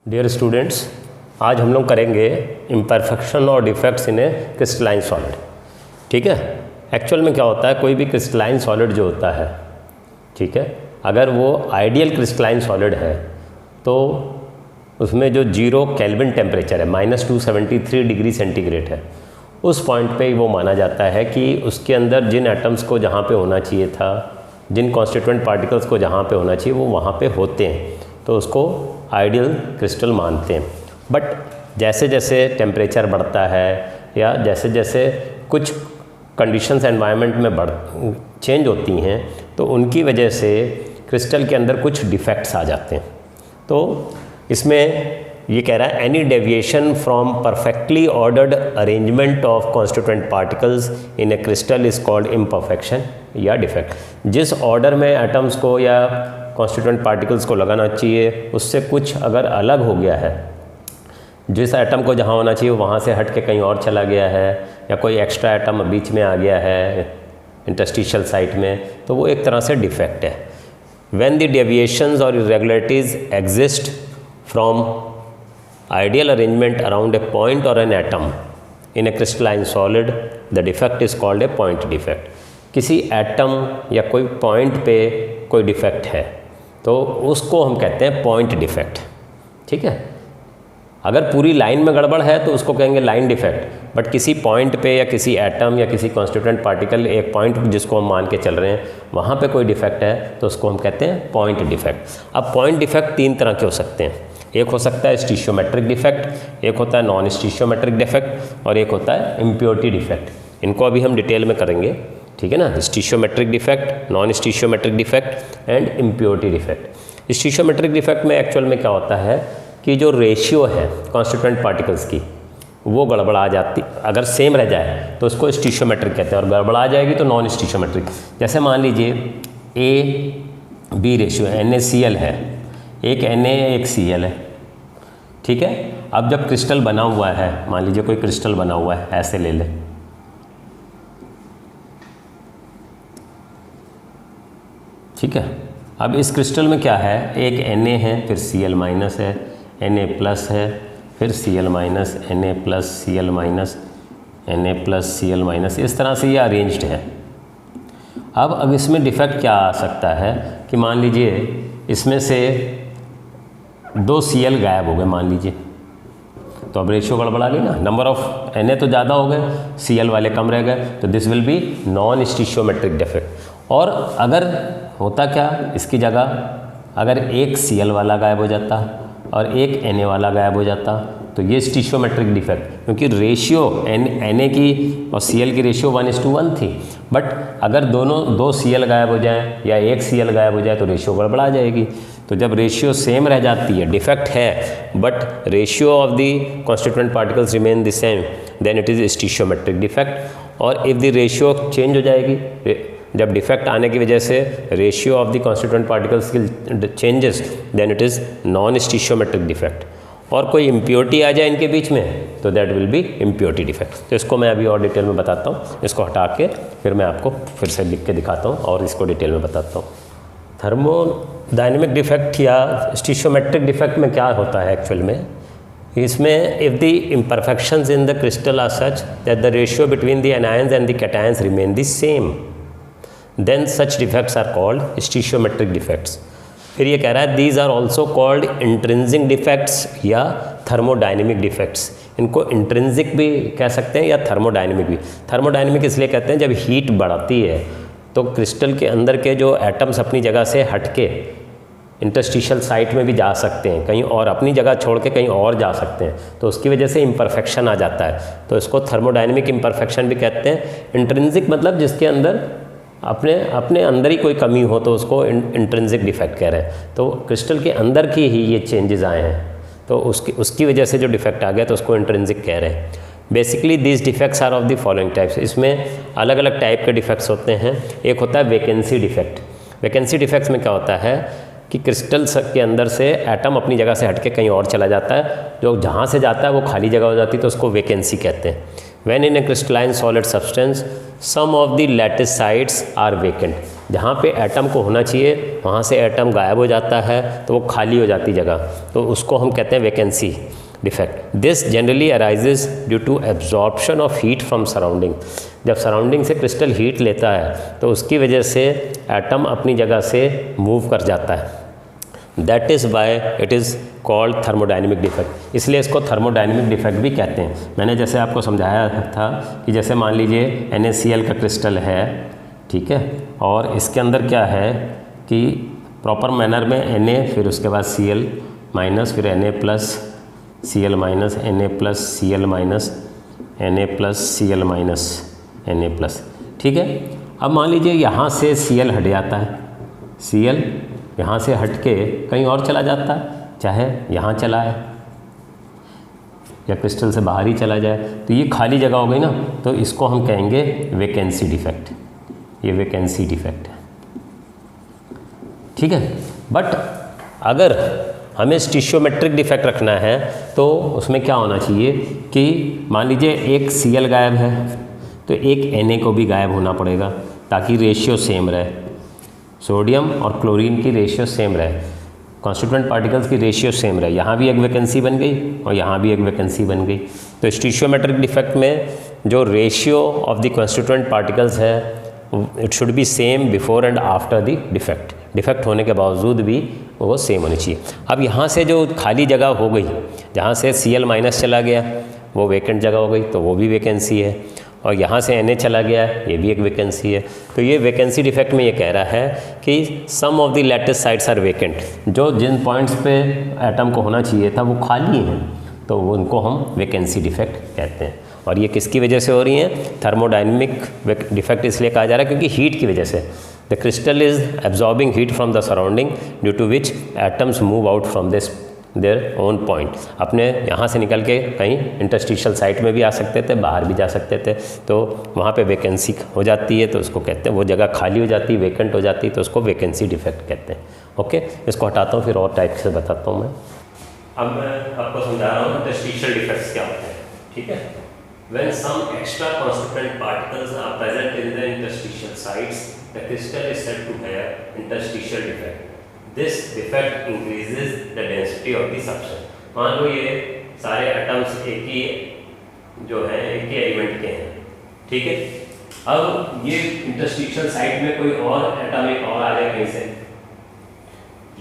Dear students, आज हम लोग करेंगे इम्परफेक्शन और defects in a crystalline solid. ठीक है, एक्चुअल में क्या होता है, कोई भी क्रिस्टलाइन सॉलिड जो होता है, ठीक है, अगर वो आइडियल क्रिस्टलाइन सॉलिड है तो उसमें जो 0 केल्विन टेम्परेचर है -273 डिग्री सेंटीग्रेड है, उस पॉइंट पे वो माना जाता है कि उसके अंदर जिन एटम्स को जहाँ पे होना चाहिए था, जिन कॉन्स्टिट्यूएंट पार्टिकल्स को जहाँ पे होना चाहिए वो वहाँ पे होते हैं, तो उसको आइडियल क्रिस्टल मानते हैं। बट जैसे जैसे टेम्परेचर बढ़ता है या जैसे जैसे कुछ कंडीशंस एनवायरनमेंट में चेंज होती हैं तो उनकी वजह से क्रिस्टल के अंदर कुछ डिफेक्ट्स आ जाते हैं। तो इसमें ये कह रहा है any deviation from perfectly ordered arrangement of constituent particles in A crystal is called imperfection या डिफेक्ट। जिस ऑर्डर में एटम्स को या कॉन्स्टिट्यूएंट पार्टिकल्स को लगाना चाहिए उससे कुछ अगर अलग हो गया है, जिस एटम को जहाँ होना चाहिए वहाँ से हट के कहीं और चला गया है या कोई एक्स्ट्रा एटम बीच में आ गया है इंटरस्टिशियल साइट में, तो वो एक तरह से डिफेक्ट है। व्हेन द डेविएशंस और irregularities exist from ideal arrangement around a point और an atom in a crystalline solid, the defect is called a point defect. किसी एटम या कोई पॉइंट पे कोई डिफेक्ट है तो उसको हम कहते हैं पॉइंट डिफेक्ट। ठीक है, अगर पूरी लाइन में गड़बड़ है तो उसको कहेंगे लाइन डिफेक्ट, बट किसी पॉइंट पे या किसी एटम या किसी कॉन्स्टिट्यूएंट पार्टिकल, एक पॉइंट जिसको हम मान के चल रहे हैं वहाँ पे कोई डिफेक्ट है तो उसको हम कहते हैं पॉइंट डिफेक्ट। अब पॉइंट डिफेक्ट 3 तरह के हो सकते हैं, एक हो सकता है स्टीशियोमेट्रिक डिफेक्ट, एक होता है नॉन स्टीशियोमेट्रिक डिफेक्ट और एक होता है इम्प्योरिटी डिफेक्ट। इनको अभी हम डिटेल में करेंगे, ठीक है ना। Stoichiometric defect, non stoichiometric defect and impurity defect. Stoichiometric defect में एक्चुअल में क्या होता है कि जो रेशियो है कॉन्स्टिट्यूएंट पार्टिकल्स की वो गड़बड़ा जाती, अगर सेम रह जाए तो उसको स्टीशियोमेट्रिक कहते हैं, और गड़बड़ा आ जाएगी तो नॉन स्टीशियोमेट्रिक। जैसे मान लीजिए A-B रेशियो NaCl है, एक Na एक Cl है, ठीक है। अब जब क्रिस्टल बना हुआ है, मान लीजिए कोई क्रिस्टल बना हुआ है, ऐसे ले लें, ठीक है। अब इस क्रिस्टल में क्या है, एक Na है, फिर Cl माइनस है, Na प्लस है, फिर Cl minus, Na plus, Cl minus, Na plus, Cl minus, इस तरह से ये अरेंज्ड है। अब इसमें डिफेक्ट क्या आ सकता है कि मान लीजिए इसमें से 2 Cl गायब हो गए मान लीजिए, तो अब रेशियो गड़बड़ा गई ना, नंबर ऑफ Na तो ज़्यादा हो गए, Cl वाले कम रह गए, तो this will be non stoichiometric defect. और अगर होता क्या, इसकी जगह अगर एक Cl वाला गायब हो जाता और एक Na वाला गायब हो जाता तो ये स्टीशियोमेट्रिक डिफेक्ट, क्योंकि रेशियो Na की और Cl की रेशियो 1:1 थी। बट अगर दोनों 2 Cl गायब हो जाए या एक Cl गायब हो जाए तो रेशियो गड़बड़ा जाएगी। तो जब रेशियो सेम रह जाती है, डिफेक्ट है but ratio of the constituent particles remain the same, then it is stoichiometric defect. और इफ़ द रेशियो चेंज हो जाएगी, जब डिफेक्ट आने की वजह से ratio of the constituent particles की changes, then it is non stoichiometric defect. और कोई इम्प्योरिटी आ जाए इनके बीच में तो that will be impurity defect. तो इसको मैं अभी और डिटेल में बताता हूँ, इसको हटा के फिर मैं आपको फिर से लिख के दिखाता हूँ और इसको डिटेल में बताता हूँ। थर्मोडायनेमिक डिफेक्ट या स्टीशियोमेट्रिक डिफेक्ट में क्या होता है एक्चुअल में, इसमें if the imperfections in the crystal are such that the ratio between the anions and the cations remain the same, then such defects are called stoichiometric defects। फिर ये कह रहा है these are also called intrinsic defects या thermodynamic defects। इनको intrinsic भी कह सकते हैं या थर्मोडायनेमिक भी। थर्मोडायनेमिक इसलिए कहते हैं जब हीट बढ़ती है तो क्रिस्टल के अंदर के जो एटम्स अपनी जगह से हट के इंटरस्टिशियल साइट में भी जा सकते हैं, कहीं और अपनी जगह छोड़ के कहीं और जा सकते हैं, तो उसकी वजह से इम्परफेक्शन आ जाता है, तो इसको थर्मोडायनेमिक इम्परफेक्शन भी कहते हैं। इंट्रिंसिक मतलब जिसके अंदर अपने अंदर ही कोई कमी हो तो उसको इंट्रिंसिक डिफेक्ट कह रहे हैं। तो क्रिस्टल के अंदर की ही ये चेंजेस आए हैं तो उसकी वजह से जो डिफेक्ट आ गया तो उसको इंट्रिंसिक कह रहे हैं। Basically this defects are of the following types. इसमें अलग अलग टाइप के डिफेक्ट्स होते हैं। एक होता है वैकेंसी डिफेक्ट। वैकेंसी डिफेक्ट्स में क्या होता है कि क्रिस्टल के अंदर से एटम अपनी जगह से हट के कहीं और चला जाता है, जो जहाँ से जाता है वो खाली जगह हो जाती है, तो उसको वैकेंसी कहते हैं। When in a crystalline solid substance, some of the lattice sites are vacant। जहाँ पे एटम को होना चाहिए वहाँ से एटम गायब हो जाता है, तो वो खाली हो जाती जगह, तो उसको हम कहते हैं vacancy defect. This generally arises due to absorption of heat from surrounding. जब सराउंडिंग से क्रिस्टल हीट लेता है तो उसकी वजह से एटम अपनी जगह से मूव कर जाता है। That is why it is called thermodynamic defect. इसलिए इसको थर्मोडाइनमिक डिफेक्ट भी कहते हैं। मैंने जैसे आपको समझाया था कि जैसे मान लीजिए NaCl का क्रिस्टल है, ठीक है, और इसके अंदर क्या है कि प्रॉपर मैनर में Na, फिर उसके बाद Cl माइनस, फिर Na plus Cl minus, Na plus Cl minus, Na plus Cl minus, Na plus, ठीक है। अब मान लीजिए यहाँ से Cl हट जाता है, Cl यहाँ से हट के कहीं और चला जाता है, चाहे यहाँ चला है या क्रिस्टल से बाहर ही चला जाए, तो ये खाली जगह हो गई ना, तो इसको हम कहेंगे वैकेंसी डिफेक्ट। ये वैकेंसी डिफेक्ट है, ठीक है। बट अगर हमें स्टिशियोमेट्रिक डिफेक्ट रखना है तो उसमें क्या होना चाहिए कि मान लीजिए एक Cl गायब है तो एक Na को भी गायब होना पड़ेगा ताकि रेशियो सेम रहे, सोडियम और क्लोरीन की रेशियो सेम रहे, कॉन्स्टिट्यूएंट पार्टिकल्स की रेशियो सेम रहे। यहाँ भी एक वैकेंसी बन गई और यहाँ भी एक वैकेंसी बन गई। तो स्टिशियोमेट्रिक डिफेक्ट में जो ratio of the constituent particles है it should be same before and after the defect. Defect होने के बावजूद भी वो सेम होनी चाहिए। अब यहाँ से जो खाली जगह हो गई, जहाँ से Cl माइनस चला गया वो वैकेंट जगह हो गई, तो वो भी वैकेंसी है, और यहाँ से Na चला गया ये भी एक वैकेंसी है। तो ये वैकेंसी डिफेक्ट में ये कह रहा है कि some of the lattice sites are vacant, जो जिन पॉइंट्स पे एटम को होना चाहिए था वो खाली हैं, तो उनको हम वैकेंसी डिफेक्ट कहते हैं। और ये किसकी वजह से हो रही हैं? थर्मोडाइनमिक डिफेक्ट इसलिए कहा जा रहा है क्योंकि हीट की वजह से। The crystal is absorbing heat from the surrounding due to which atoms move out from this their own point. अपने यहाँ से निकल के कहीं इंटरस्टिशियल साइट में भी आ सकते थे, बाहर भी जा सकते थे, तो वहाँ पे वैकेंसी हो जाती है, तो उसको कहते हैं वो जगह खाली हो जाती है, वैकेंट हो जाती है, तो उसको वैकेंसी डिफेक्ट कहते हैं। ओके, इसको हटाता हूँ फिर और टाइप से बताता हूँ मैं। अब मैं आपको समझा रहा हूँ इंटरस्टिशियल डिफेक्ट्स क्या होते हैं, ठीक है। When some extra constituent particles are present in the interstitial sites, the crystal is said to have interstitial defect. This defect increases the density of the substance. मान लो ये सारे एटम्स एक ही जो है एक ही एलिमेंट के हैं, ठीक है। अब ये इंटरस्टिशियल साइट में कोई और एटम एक और आ जाए कहीं से,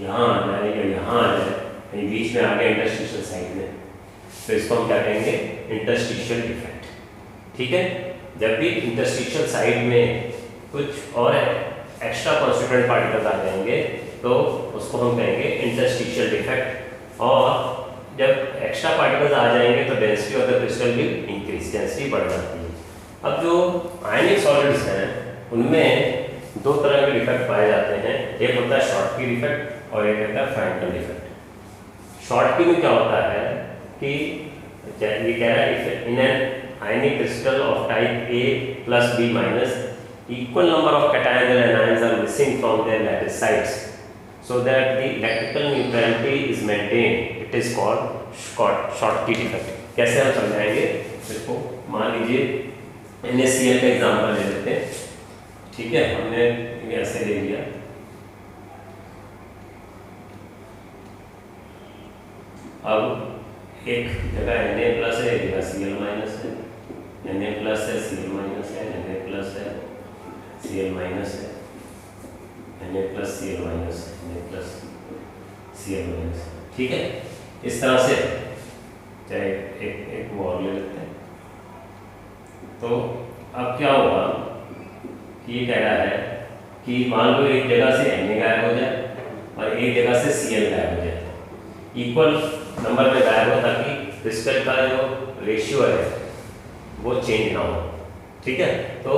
यहाँ आ जाए या यहाँ आ जाए, कहीं बीच में आ गया इंटरस्टिशियल साइट में, तो इसको हम क्या कहेंगे? इंटरस्टिशियल डिफेक्ट, ठीक है। जब भी इंटरस्टिशियल साइड में कुछ और एक्स्ट्रा कॉन्स्टिट्यूएंट पार्टिकल्स आ जाएंगे तो उसको हम कहेंगे इंटरस्टिशियल डिफेक्ट। और जब एक्स्ट्रा पार्टिकल्स आ जाएंगे तो density of the crystal will increase, density बढ़ जाती है। अब जो आयनिक सॉलिड्स हैं उनमें दो तरह के डिफेक्ट पाए जाते हैं, एक होता है शॉर्टकी डिफेक्ट और एक होता है फ्रैंकल डिफेक्ट। शॉर्टकी में क्या होता है कि ये कह रहा है in an ionic crystal of type A plus B minus, equal number of cations and anions are missing from their lattice sites, so that the electrical neutrality is maintained. It is called Schottky defect. कैसे हम समझाएंगे इसको? मान लीजिए NaCl का example ले लेते हैं, ठीक है, हमने ऐसे ले लिया। अब एक जगह Na प्लस है, एक जगह Cl माइनस है, Na प्लस है, Cl माइनस है, Na प्लस है, Cl माइनस है, Na प्लस Cl माइनस है, Na प्लस Cl माइनस, ठीक है। इस तरह से चाहे एक वो और ले लेते हैं। तो अब क्या होगा कि ये कह रहा है कि मान लो एक जगह से Na गायब हो जाए और एक जगह से Cl गायब हो जाए, इक्वल नंबर में गायब हो, ताकि क्रिस्टल का जो रेशियो है वो चेंज ना हो, ठीक है। तो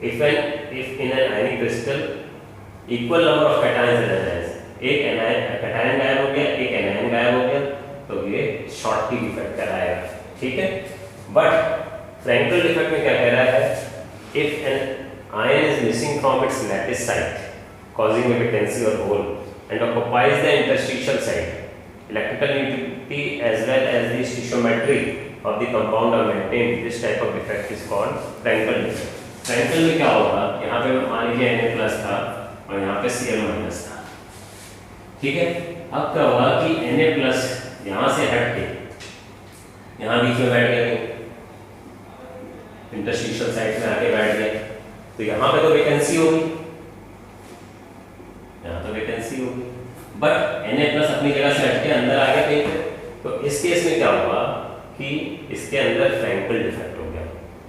if in an ionic crystal equal number of cations and anions, एक कैटायन गायब हो गया, एक एनायन गायब हो गया, तो ये शॉर्टकी डिफेक्ट कराएगा, ठीक है। बट फ्रैंकल डिफेक्ट में क्या कह रहा है? If an ion is missing from its lattice site causing a vacancy or hole and occupies the interstitial site, electrical neutrality as well as the stoichiometry of the compound are maintained. This type of defect is called Frankel defect. Frankel में क्या होगा? यहाँ पे मान लीजिए Na plus था और यहाँ पे Cl माइनस था, ठीक है। अब क्या हुआ कि Na प्लस यहाँ से हट के यहाँ बीच में बैठ गया, इंटरस्टिशियल साइड में आके बैठ गया, तो यहाँ पे तो वैकेंसी होगी, यहाँ तो वैकेंसी होगी, बट Na प्लस अपनी जगह से हट के अंदर आ गया कहीं पे। तो इस केस में क्या हुआ कि इसके अंदर फ्रैंकल डिफेक्ट हो गया,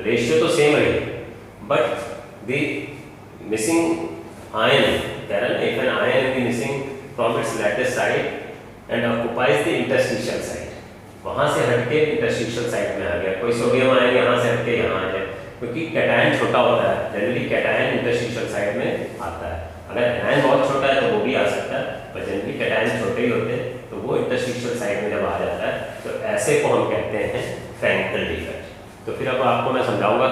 रेशियो तो सेम रही but the missing ion, if an ion is missing from its lattice side and occupies the interstitial side, वहां से हटके इंटरस्टिशियल साइड में आ गया। कोई सोडियम आयन यहाँ से हटके यहाँ आ जाए, क्योंकि कैटायन छोटा होता है, जनरली कैटायन इंटरस्टिशियल साइड में आता है। अगर एनायन बहुत छोटा है तो वो भी आ सकता है, पर जनरली कैटायन छोटे ही होते हैं, तो वो इंटरस्टिशियल साइड में जब आ जाता है तो ऐसे को हम कहते हैं फ्रैंकल डिफेक्ट। तो फिर अब आपको मैं समझाऊंगा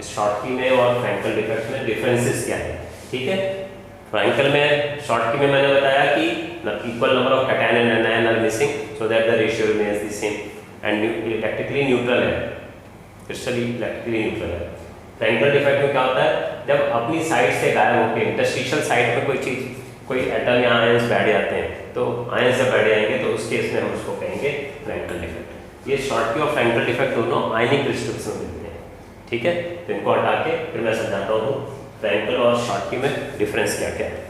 शॉर्टकी में और फ्रैंकल डिफेक्ट में डिफरेंसेस क्या है, ठीक है। फ्रैंकल में, शॉर्टकी में मैंने बताया कि equal number of cation and anion are missing so that the ratio remains the same and electrically neutral है, क्रिस्टल इलेक्ट्रिकली न्यूट्रल है। फ्रैंकल डिफेक्ट में क्या होता है, जब अपनी साइड से गायब होकर इंटरस्टिशियल साइड में कोई चीज़, कोई एटम या आयंस बैठ जाते हैं, तो आयंस जब बैठ जाएंगे तो उस केस में हम उसको कहेंगे फ्रैंकल डिफेक्ट। ये शॉर्टकी और फ्रैंकल डिफेक्ट दोनों आयनिक क्रिस्टल्स में मिलते हैं, ठीक है। तो इनको हटा के फिर मैं समझाता हूँ फ्रैंकल और शॉर्टकी में डिफरेंस क्या क्या है।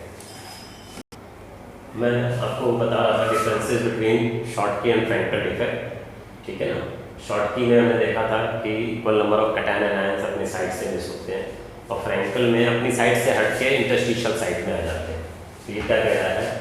मैं आपको बता रहा था differences between Schottky and Frenkel defect, ठीक है ना। शॉर्टकी में हमने देखा था कि equal number of cation and ions अपनी साइड से मिस होते हैं, और फ्रैंकल में अपनी साइड से हट के इंटरस्टिशियल साइड में आ जाते हैं। तो ये क्या कह रहा है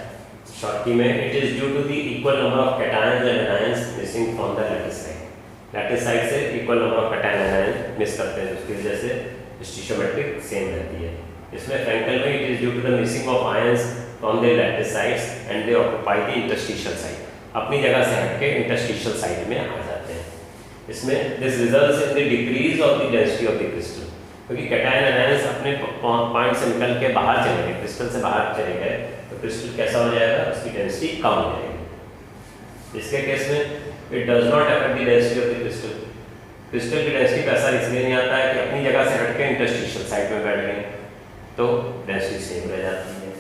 शॉर्टकी में, it is due to the equal number of cations and anions missing from the lattice side. Lattice side से equal number of cation and anions miss करते हैं, उसकी वजह से स्टिशियोमेट्रिक सेम रहती है। इसमें फ्रैंकल में it is due to the missing of ions from the lattice sides and they occupy the interstitial side, अपनी जगह से हट के इंटरस्टिशियल साइड में आ जाते हैं। इसमें this results in the decrease of the density of the crystal, क्योंकि कैटायन आयंस अपने पॉइंट से निकल के बाहर चले गए, क्रिस्टल से बाहर चले गए, तो क्रिस्टल कैसा हो जाएगा, उसकी डेंसिटी कम हो जाएगी। इसके केस में it does not affect the density of the crystal, crystal की डेंसिटी पे असर इसलिए नहीं आता है कि अपनी जगह से हट के इंटरस्टिशियल साइड में बैठ गए, तो डेंसिटी सेम रह जाती है।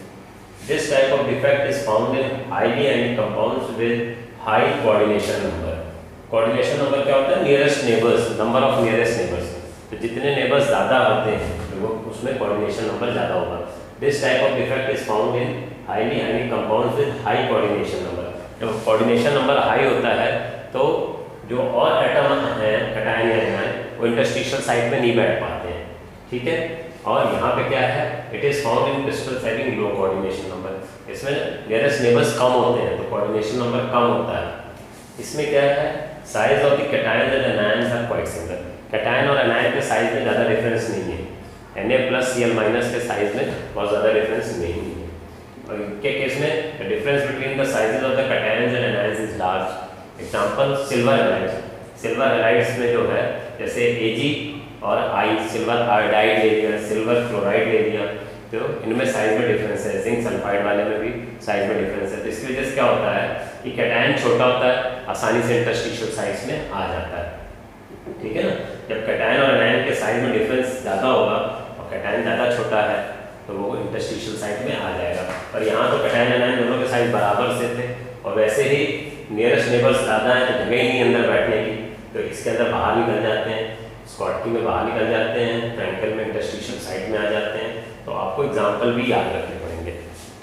This type of defect is found in highly ionic compounds with high coordination number. Coordination number क्या होता है, nearest neighbours, number of nearest neighbours, तो जितने नेबर्स ज़्यादा होते हैं तो वो उसमें कोऑर्डिनेशन नंबर ज़्यादा होगा। This type of defect is found in highly ionic compounds with high coordination number. जब कोऑर्डिनेशन नंबर हाई होता है तो जो और एटम हैं कैटायन या एनायन वो इंटरस्टिशियल साइड में नहीं बैठ पाते हैं, ठीक है। और यहाँ पे क्या है, it is found in crystals having low coordination number, इसमें नियरेस्ट नेबर्स कम होते हैं तो कोऑर्डिनेशन नंबर कम होता है। इसमें क्या है, size of the cation and anions are quite similar, cation और एनायन के साइज में ज़्यादा डिफरेंस नहीं है, Na प्लस Cl माइनस के साइज में बहुत ज़्यादा डिफरेंस नहीं है। और इनके केस में difference between the sizes of the cations and anions is large. Example silver halides, silver halides में जो है जैसे Ag और I, सिल्वर आयोडाइड ले लिया, सिल्वर क्लोराइड ले लिया, तो इनमें साइज में डिफरेंस है। जिंक सल्फाइड वाले में भी साइज में डिफरेंस है। तो इसकी वजह से क्या होता है कि कैटायन छोटा होता है, आसानी से इंटरस्टिशियल साइज में आ जाता है, ठीक है ना। जब कैटायन और एनायन के साइज में डिफरेंस ज़्यादा होगा और कैटायन ज़्यादा छोटा है तो वो इंटरस्टिशियल साइड में आ जाएगा। और यहाँ तो कैटायन एनायन दोनों के साइज बराबर से थे, और वैसे ही नियरेस्ट नेबर्स ज़्यादा है तो जगह ही नहीं अंदर बैठने की, तो इसके अंदर बाहर निकल जाते हैं, शॉर्टकी में बाहर निकल जाते हैं, फ्रैंकल में इंटरस्टिशियल साइड में आ जाते हैं। तो आपको एग्जाम्पल भी याद रखने पड़ेंगे,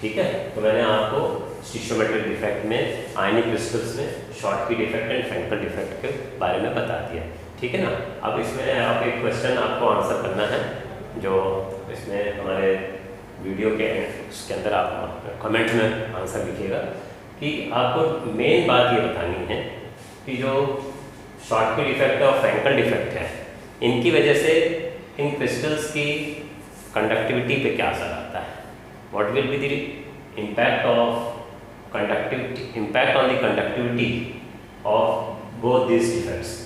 ठीक है। तो मैंने आपको स्टिशियोमेट्रिक डिफेक्ट में, आयनिक क्रिस्टल्स में Schottky defect and Frenkel defect के बारे में बता दिया, ठीक है ना। अब इसमें आप एक क्वेश्चन आपको आंसर करना है, जो इसमें हमारे वीडियो के उसके अंदर आप कमेंट में आंसर लिखिएगा कि आपको मेन बात ये बतानी है कि जो शॉर्टकी डिफेक्ट और फ्रैंकल डिफेक्ट है, इनकी वजह से इन क्रिस्टल्स की कंडक्टिविटी पे क्या असर आता है, what will be the impact of conductivity, impact on the conductivity of both this defects.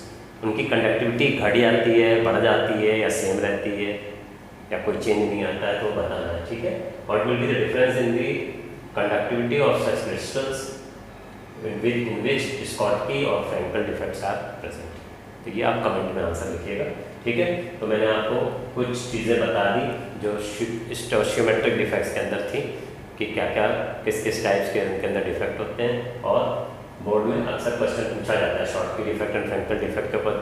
उनकी कंडक्टिविटी घट जाती है, बढ़ जाती है, या सेम रहती है, या कोई चेंज नहीं आता है, तो बताना है, ठीक है। What will be the difference in the conductivity of such crystals in which Schottky और फ्रैंकल डिफेक्ट्स आर प्रेजेंट। तो ये आप कमेंट में आंसर लिखिएगा, ठीक है। तो मैंने आपको कुछ चीज़ें बता दी जो स्टोशियोमेट्रिक डिफेक्ट्स के अंदर थी कि क्या क्या किस किस टाइप्स के उनके अंदर डिफेक्ट होते हैं, और बोर्ड में अक्सर क्वेश्चन पूछा जाता है शॉर्ट की डिफेक्ट एंड फ्रैंकल डिफेक्ट के ऊपर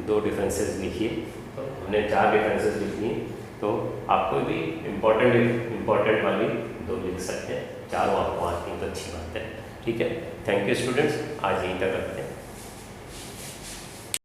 दो डिफरेंसेस लिखिए। तो हमने 4 डिफरेंसेस लिख लिए, तो आपको भी इम्पोर्टेंट वाली 2 लिख सकते हैं, चारों आपको आती हैं तो अच्छी बात है। ठीक है, थैंक यू स्टूडेंट्स, आज यहीं तक रखते हैं।